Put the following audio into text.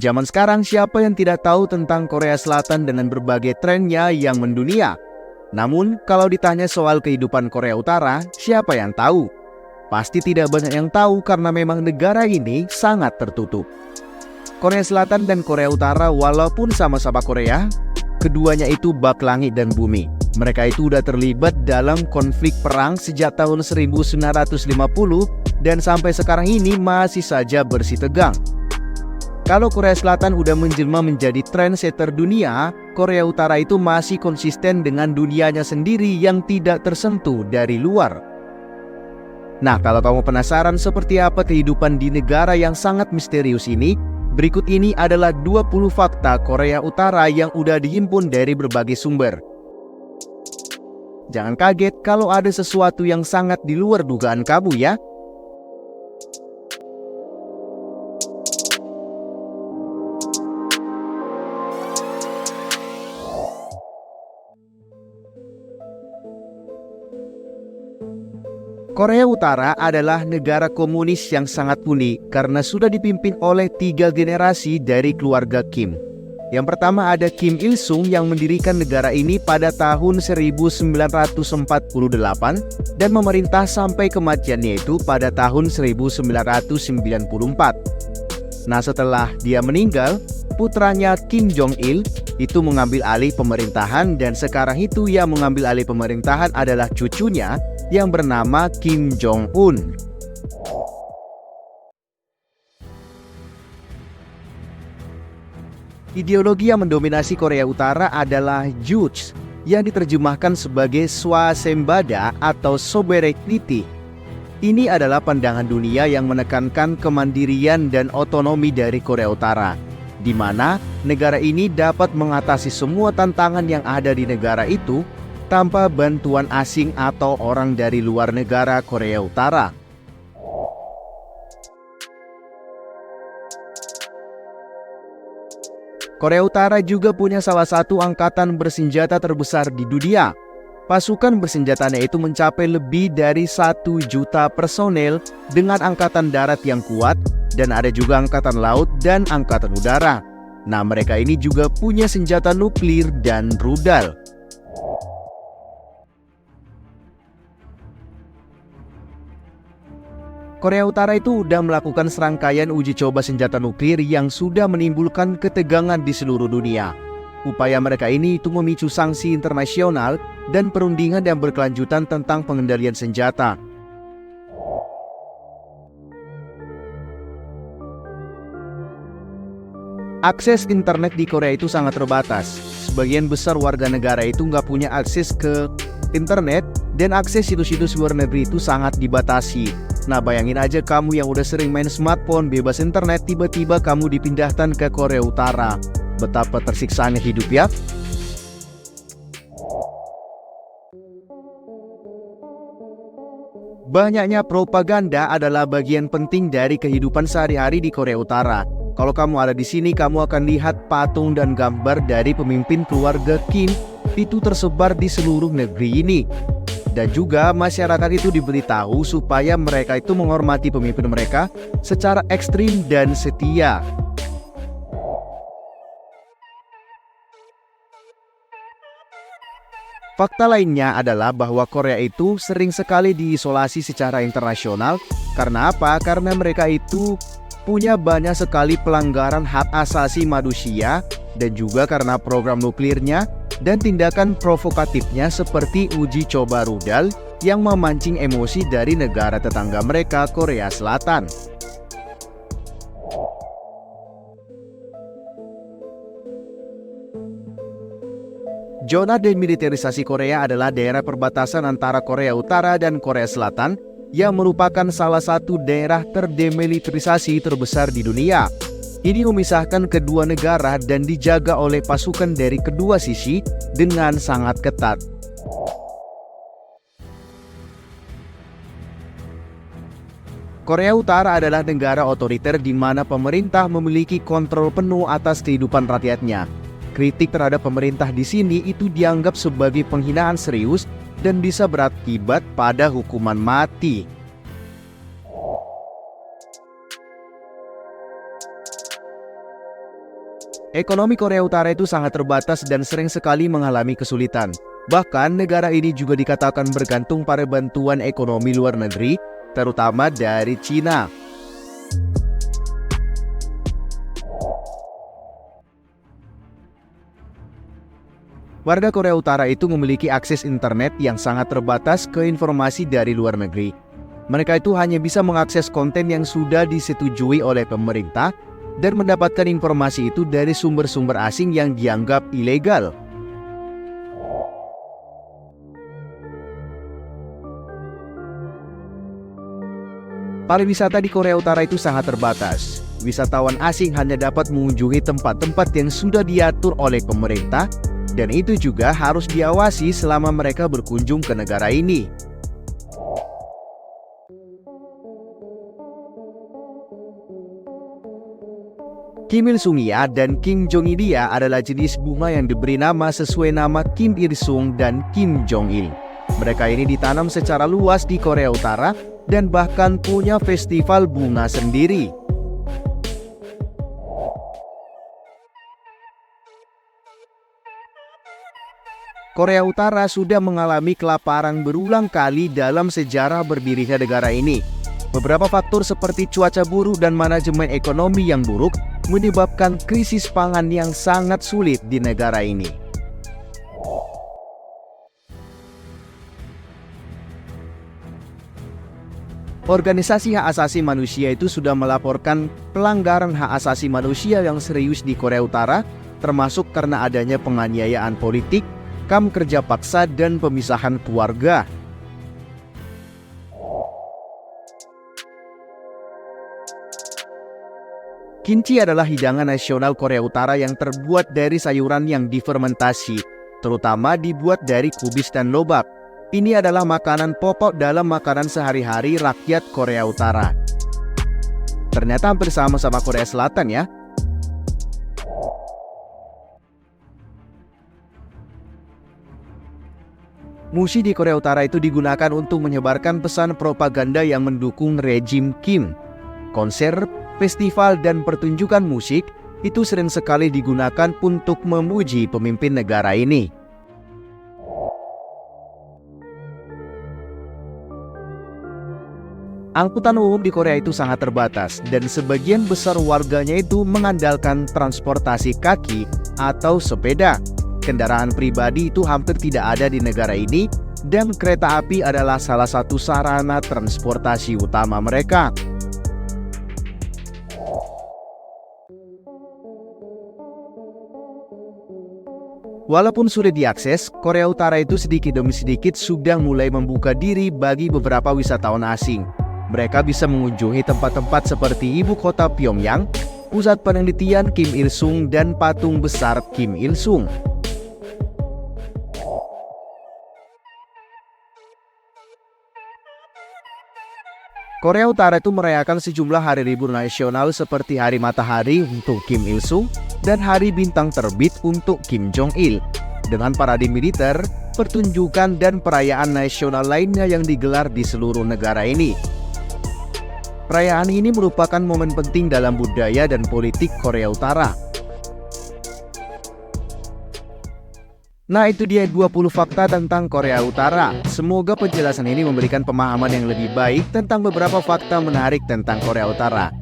Zaman sekarang siapa yang tidak tahu tentang Korea Selatan dengan berbagai trennya yang mendunia? Namun kalau ditanya soal kehidupan Korea Utara, siapa yang tahu? Pasti tidak banyak yang tahu karena memang negara ini sangat tertutup. Korea Selatan dan Korea Utara walaupun sama-sama Korea, keduanya itu bak langit dan bumi. Mereka itu udah terlibat dalam konflik perang sejak tahun 1950 dan sampai sekarang ini masih saja bersih tegang. Kalau Korea Selatan udah menjelma menjadi trendsetter dunia, Korea Utara itu masih konsisten dengan dunianya sendiri yang tidak tersentuh dari luar. Nah, kalau kamu penasaran seperti apa kehidupan di negara yang sangat misterius ini, berikut ini adalah 20 fakta Korea Utara yang udah dihimpun dari berbagai sumber. Jangan kaget kalau ada sesuatu yang sangat di luar dugaan kamu ya. Korea Utara adalah negara komunis yang sangat unik karena sudah dipimpin oleh 3 generasi dari keluarga Kim. Yang pertama ada Kim Il-sung yang mendirikan negara ini pada tahun 1948 dan memerintah sampai kematiannya itu pada tahun 1994. Nah, setelah dia meninggal, putranya Kim Jong-il itu mengambil alih pemerintahan dan sekarang itu yang mengambil alih pemerintahan adalah cucunya yang bernama Kim Jong-un. Ideologi yang mendominasi Korea Utara adalah Juche, yang diterjemahkan sebagai swasembada atau sovereignty. Ini adalah pandangan dunia yang menekankan kemandirian dan otonomi dari Korea Utara, di mana negara ini dapat mengatasi semua tantangan yang ada di negara itu tanpa bantuan asing atau orang dari luar negara Korea Utara. Korea Utara juga punya salah satu angkatan bersenjata terbesar di dunia. Pasukan bersenjatanya itu mencapai lebih dari 1 juta personel dengan angkatan darat yang kuat dan ada juga angkatan laut dan angkatan udara. Nah, mereka ini juga punya senjata nuklir dan rudal. Korea Utara itu udah melakukan serangkaian uji coba senjata nuklir yang sudah menimbulkan ketegangan di seluruh dunia. Upaya mereka ini itu memicu sanksi internasional dan perundingan yang berkelanjutan tentang pengendalian senjata. Akses internet di Korea itu sangat terbatas. Sebagian besar warga negara itu nggak punya akses ke internet dan akses situs-situs luar negeri itu sangat dibatasi. Nah, bayangin aja kamu yang udah sering main smartphone bebas internet, tiba-tiba kamu dipindahkan ke Korea Utara. Betapa tersiksaannya hidup ya. Banyaknya propaganda adalah bagian penting dari kehidupan sehari-hari di Korea Utara. Kalau kamu ada di sini, kamu akan lihat patung dan gambar dari pemimpin keluarga Kim itu tersebar di seluruh negeri ini. Dan juga masyarakat itu diberitahu supaya mereka itu menghormati pemimpin mereka secara ekstrim dan setia. Fakta lainnya adalah bahwa Korea itu sering sekali diisolasi secara internasional. Karena apa? Karena mereka itu punya banyak sekali pelanggaran hak asasi manusia dan juga karena program nuklirnya dan tindakan provokatifnya seperti uji coba rudal yang memancing emosi dari negara tetangga mereka, Korea Selatan. Zona demilitarisasi Korea adalah daerah perbatasan antara Korea Utara dan Korea Selatan yang merupakan salah satu daerah terdemilitarisasi terbesar di dunia. Ini memisahkan kedua negara dan dijaga oleh pasukan dari kedua sisi dengan sangat ketat. Korea Utara adalah negara otoriter di mana pemerintah memiliki kontrol penuh atas kehidupan rakyatnya. Kritik terhadap pemerintah di sini itu dianggap sebagai penghinaan serius dan bisa berakibat pada hukuman mati. Ekonomi Korea Utara itu sangat terbatas dan sering sekali mengalami kesulitan. Bahkan negara ini juga dikatakan bergantung pada bantuan ekonomi luar negeri, terutama dari Cina. Warga Korea Utara itu memiliki akses internet yang sangat terbatas ke informasi dari luar negeri. Mereka itu hanya bisa mengakses konten yang sudah disetujui oleh pemerintah dan mendapatkan informasi itu dari sumber-sumber asing yang dianggap ilegal. Pariwisata di Korea Utara itu sangat terbatas. Wisatawan asing hanya dapat mengunjungi tempat-tempat yang sudah diatur oleh pemerintah, dan itu juga harus diawasi selama mereka berkunjung ke negara ini. Kim Il Sung-ya dan Kim Jong-il adalah jenis bunga yang diberi nama sesuai nama Kim Il Sung dan Kim Jong-il. Mereka ini ditanam secara luas di Korea Utara dan bahkan punya festival bunga sendiri. Korea Utara sudah mengalami kelaparan berulang kali dalam sejarah berdirinya negara ini. Beberapa faktor seperti cuaca buruk dan manajemen ekonomi yang buruk menyebabkan krisis pangan yang sangat sulit di negara ini. Organisasi hak asasi manusia itu sudah melaporkan pelanggaran hak asasi manusia yang serius di Korea Utara, termasuk karena adanya penganiayaan politik, kamp kerja paksa, dan pemisahan keluarga. Kimchi adalah hidangan nasional Korea Utara yang terbuat dari sayuran yang difermentasi, terutama dibuat dari kubis dan lobak. Ini adalah makanan pokok dalam makanan sehari-hari rakyat Korea Utara. Ternyata hampir sama Korea Selatan ya. Musik di Korea Utara itu digunakan untuk menyebarkan pesan propaganda yang mendukung rejim Kim. Konser, festival, dan pertunjukan musik itu sering sekali digunakan untuk memuji pemimpin negara ini. Angkutan umum di Korea itu sangat terbatas dan sebagian besar warganya itu mengandalkan transportasi kaki atau sepeda. Kendaraan pribadi itu hampir tidak ada di negara ini dan kereta api adalah salah satu sarana transportasi utama mereka. Walaupun sulit diakses, Korea Utara itu sedikit demi sedikit sudah mulai membuka diri bagi beberapa wisatawan asing. Mereka bisa mengunjungi tempat-tempat seperti ibu kota Pyongyang, pusat penelitian Kim Il Sung, dan patung besar Kim Il Sung. Korea Utara itu merayakan sejumlah hari libur nasional seperti Hari Matahari untuk Kim Il Sung dan Hari Bintang Terbit untuk Kim Jong-il. Dengan parade militer, pertunjukan, dan perayaan nasional lainnya yang digelar di seluruh negara ini. Perayaan ini merupakan momen penting dalam budaya dan politik Korea Utara. Nah, itu dia 20 fakta tentang Korea Utara. Semoga penjelasan ini memberikan pemahaman yang lebih baik tentang beberapa fakta menarik tentang Korea Utara.